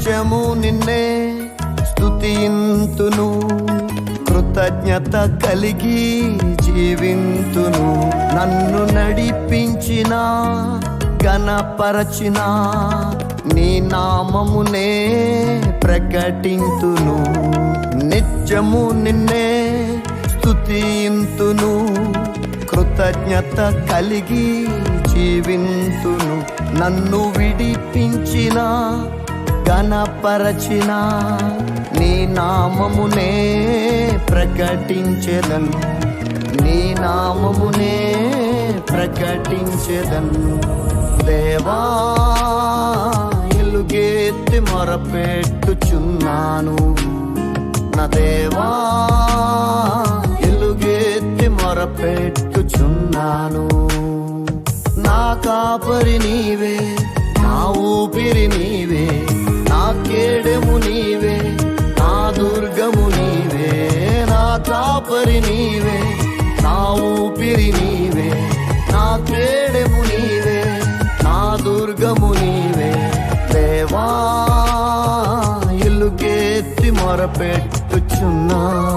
నిత్యము నిన్నే స్తుతింతును, కృతజ్ఞత కలిగి జీవింతును. నన్ను నడిపించిన ఘనపరచిన నీ నామమునే ప్రకటింతును. నిత్యము నిన్నే స్తుతింతును, కృతజ్ఞత కలిగి జీవింతును. నన్ను విడిపించిన ఘనపరచిన నీ నామమునే ప్రకటించెదను, నీ నామమునే ప్రకటించెదను. దేవా ఎలుగెత్తి మొరపెట్టుచున్నాను, నా దేవా ఎలుగెత్తి మొరపెట్టుచున్నాను. నా కాపరి నీవే, నా ఊపిరి నీవే, నా కేడెము నీవే, నా దుర్గము నీవే. నా కాపరి నీవే, నా ఊపిరి నీవే, నా కేడెము నీవే, నా దుర్గము నీవే. దేవా ఎలుగెత్తి మొరపెట్టుచున్నాను.